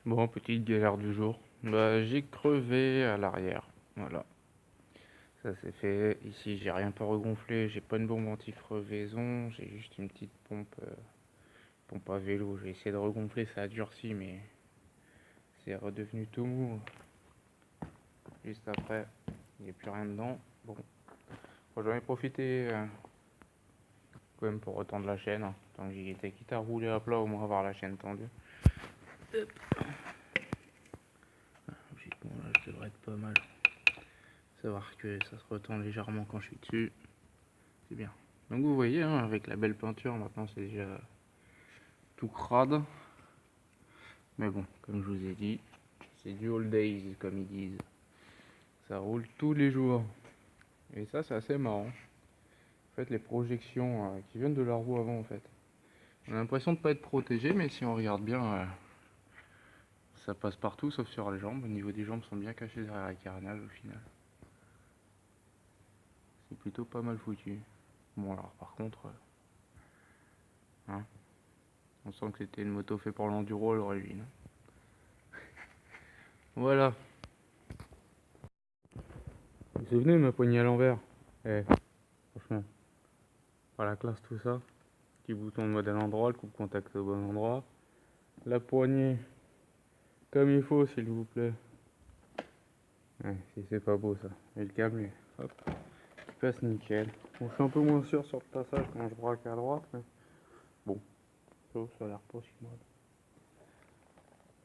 Bon, petite galère du jour. Bah, j'ai crevé à l'arrière. Voilà, ça c'est fait. Ici, j'ai rien pour regonfler, j'ai pas une bombe anti-crevaison, j'ai juste une petite pompe à vélo. J'ai essayé de regonfler, ça a durci, mais c'est redevenu tout mou. Juste après, il n'y a plus rien dedans. Bon, j'en ai profité quand même pour retendre la chaîne, hein, tant que j'y étais, quitte à rouler à plat, au moins avoir la chaîne tendue. Bon, là, je devrais être pas mal. Savoir que ça se retend légèrement quand je suis dessus. C'est bien. Donc vous voyez, hein, avec la belle peinture, maintenant c'est déjà tout crade. Mais bon, comme je vous ai dit, c'est du all days, comme ils disent. Ça roule tous les jours. Et ça, c'est assez marrant. En fait, les projections qui viennent de la roue avant, en fait. On a l'impression de ne pas être protégé, mais si on regarde bien, ça passe partout, sauf sur les jambes. Au niveau des jambes, sont bien cachées derrière la carénage, au final. C'est plutôt pas mal foutu. Bon, alors par contre, hein, on sent que c'était une moto faite pour l'enduro à l'origine. Voilà. Vous vous souvenez de ma poignée à l'envers? Eh, franchement, pas la classe tout ça. Petit bouton de modèle endroit, le coupe-contact au bon endroit. La poignée, comme il faut, s'il vous plaît. Ouais, si c'est pas beau ça. Et le câble, hop, il passe nickel. Bon, je suis un peu moins sûr sur le passage quand je braque à droite, mais bon, ça a l'air pas si mal.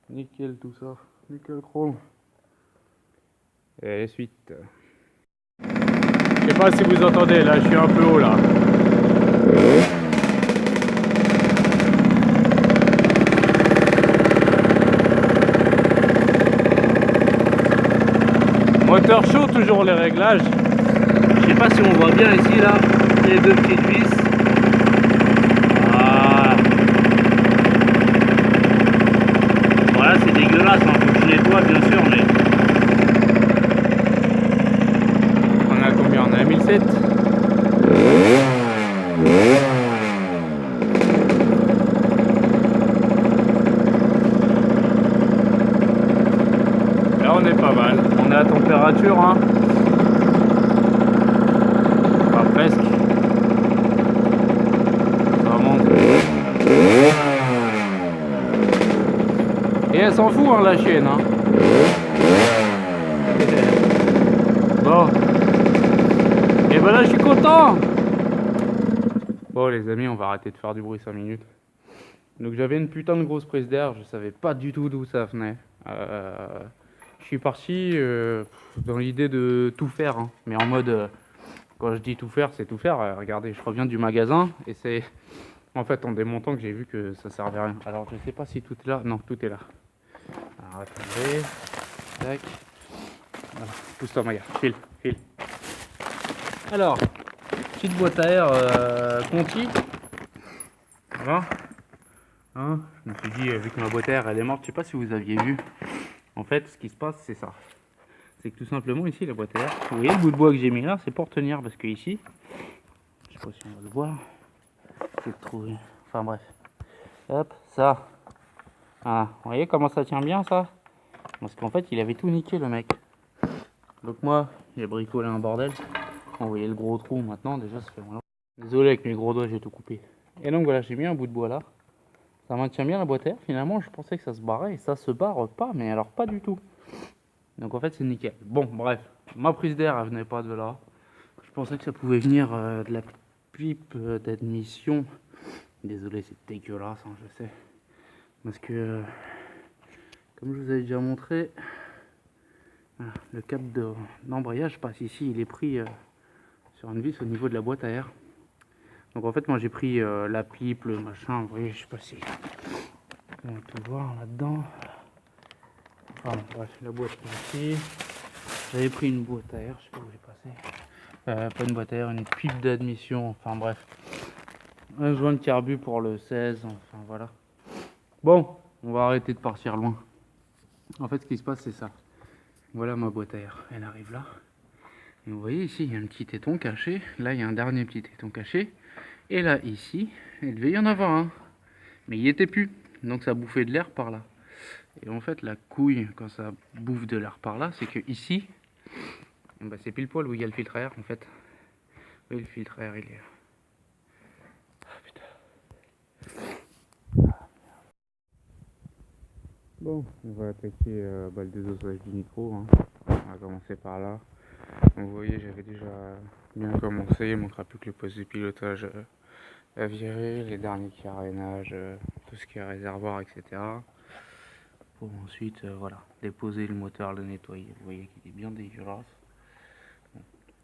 Nickel tout ça, nickel chrome. Et suite. Je sais pas si vous entendez, là je suis un peu haut là. Moteur chaud, toujours les réglages. Je sais pas si on voit bien ici là, les deux petites vis. Ah. Voilà, c'est dégueulasse, hein. Faut que je nettoie bien sûr, mais On a combien? On a 1007. Là on est pas mal. On est à température, hein. Enfin presque. Ça monte. Et elle s'en fout, hein, la chienne, hein. Bon. Et ben là je suis content. Bon les amis, on va arrêter de faire du bruit 5 minutes. Donc j'avais une putain de grosse prise d'air, je savais pas du tout d'où ça venait. Je suis parti dans l'idée de tout faire, hein. Mais en mode, quand je dis tout faire, c'est tout faire. Regardez, je reviens du magasin et c'est en fait en démontant que j'ai vu que ça servait à rien. Alors je sais pas si tout est là, non tout est là. Alors attendez, tac, voilà. Pousse-toi Maya, file. Alors, petite boîte à air Conti, voilà. Hein, je me suis dit, vu que ma boîte à air elle est morte, je sais pas si vous aviez vu. En fait, ce qui se passe, c'est ça. C'est que tout simplement, ici, la boîte à air, vous voyez le bout de bois que j'ai mis là, c'est pour tenir, parce que ici, je sais pas si on va le voir, c'est de trouver. Enfin bref. Hop, ça. Ah, vous voyez comment ça tient bien, ça? Parce qu'en fait, il avait tout niqué, le mec. Donc moi, j'ai bricolé un bordel. Vous voyez le gros trou maintenant, déjà, ça fait mal. Désolé, avec mes gros doigts, j'ai tout coupé. Et donc voilà, j'ai mis un bout de bois là. Ça maintient bien la boîte à air. Finalement, je pensais que ça se barrait et ça se barre pas, mais alors pas du tout. Donc en fait, c'est nickel. Bon, bref, ma prise d'air, elle venait pas de là. Je pensais que ça pouvait venir de la pipe d'admission. Désolé, c'est dégueulasse, hein, je sais. Parce que, comme je vous avais déjà montré, le câble d'embrayage passe ici. Il est pris sur une vis au niveau de la boîte à air. Donc en fait, moi j'ai pris la pipe, le machin. Vous voyez, je sais pas si on peut voir là-dedans. Enfin, bref, la boîte est ici. J'avais pris une boîte à air, je sais pas où j'ai passé. Pas une boîte à air, une pipe d'admission. Enfin bref. Un joint de carbu pour le 16. Enfin voilà. Bon, on va arrêter de partir loin. En fait, ce qui se passe, c'est ça. Voilà ma boîte à air. Elle arrive là. Et vous voyez ici, il y a un petit téton caché. Là, il y a un dernier petit téton caché. Et là, ici, il devait y en avoir un. Mais il n'y était plus. Donc ça bouffait de l'air par là. Et en fait, la couille, quand ça bouffe de l'air par là, c'est que ici, bah, c'est pile poil où il y a le filtre à air en fait. Oui, le filtre à air, il est là. Ah, putain. Bon, on va attaquer le désosage du nitro. Hein. On va commencer par là. Donc, vous voyez, j'avais déjà bien commencé. Il manquera plus que le poste de pilotage à virer, les derniers carénages, tout ce qui est réservoir, etc. Pour ensuite, voilà, déposer le moteur, le nettoyer. Vous voyez qu'il est bien dégueulasse. Bon,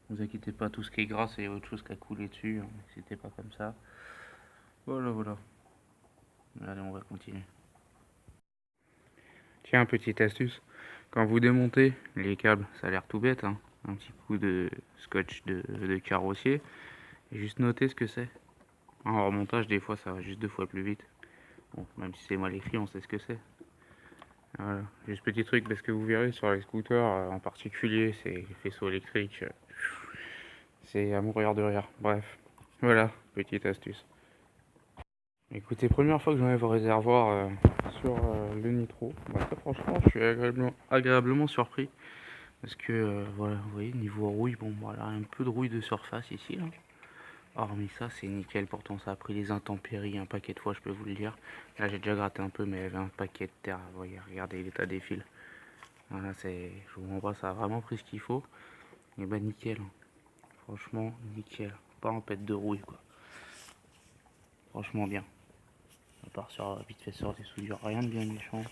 ne vous inquiétez pas, tout ce qui est gras, c'est autre chose qui a coulé dessus. Hein, c'était pas comme ça. Voilà, voilà. Allez, on va continuer. Tiens, petite astuce. Quand vous démontez les câbles, ça a l'air tout bête, hein. Un petit coup de scotch de carrossier. Et juste noter ce que c'est. En remontage, des fois, ça va juste 2 fois plus vite. Bon, même si c'est mal écrit, on sait ce que c'est. Voilà. Juste petit truc, parce que vous verrez sur les scooters, en particulier, ces faisceaux électriques, c'est à mourir de rire. Bref, voilà, petite astuce. Écoutez, première fois que j'enlève au réservoir sur le nitro, bah, ça, franchement, je suis agréablement surpris. Parce que, voilà, vous voyez, niveau rouille, bon, voilà, un peu de rouille de surface ici, là. Hormis ça, c'est nickel. Pourtant, ça a pris les intempéries un paquet de fois, je peux vous le dire. Là, j'ai déjà gratté un peu, mais il y avait un paquet de terre. Vous voyez, regardez l'état des fils. Voilà, je vous montre pas, ça a vraiment pris ce qu'il faut. Et bah, nickel. Franchement, nickel. Pas en pète de rouille, quoi. Franchement, bien. À part sur, vite fait sur des soudures, rien de bien méchant.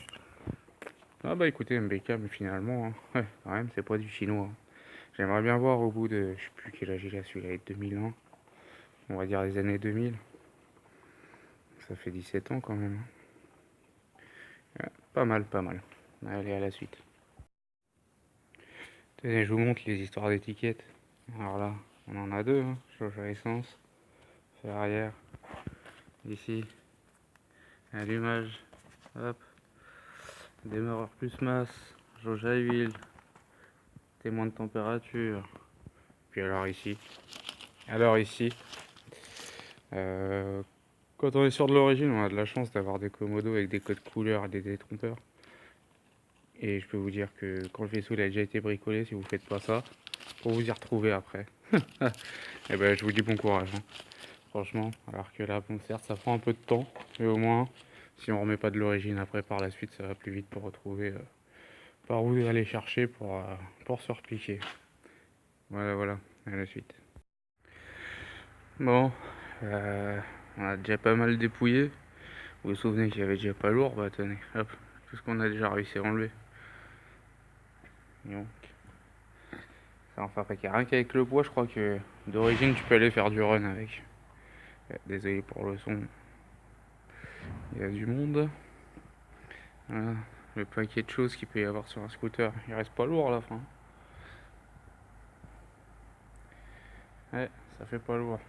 Ah bah écoutez, MBK, mais finalement, hein, ouais, quand même, c'est pas du chinois. Hein. J'aimerais bien voir au bout de, je sais plus quel âge il a, celui-là est 2001. On va dire les années 2000. Ça fait 17 ans quand même. Ouais, pas mal, pas mal. Allez, à la suite. Tenez, je vous montre les histoires d'étiquettes. Alors là, on en a deux, hein. Jauge à essence, fer arrière, ici, allumage, hop, démarreur plus masse, jauge à huile, témoin de température. Puis alors ici, euh, quand on est sûr de l'origine, on a de la chance d'avoir des commodos avec des codes couleurs et des détrompeurs. Et je peux vous dire que quand le vaisseau il a déjà été bricolé, si vous faites pas ça, pour vous y retrouver après, et ben je vous dis bon courage. Hein. Franchement, alors que là, bon, certes, ça prend un peu de temps, mais au moins, si on remet pas de l'origine après par la suite, ça va plus vite pour retrouver par où aller chercher pour se repliquer. Voilà, voilà, à la suite. Bon, on a déjà pas mal dépouillé. Vous vous souvenez qu'il y avait déjà pas lourd, bah tenez, hop, tout ce qu'on a déjà réussi à enlever. Donc, ça en fabrique rien qu'avec le bois, je crois que d'origine tu peux aller faire du run avec. Désolé pour le son, il y a du monde. Voilà, le paquet de choses qu'il peut y avoir sur un scooter, il reste pas lourd à la fin. Ouais, ça fait pas lourd.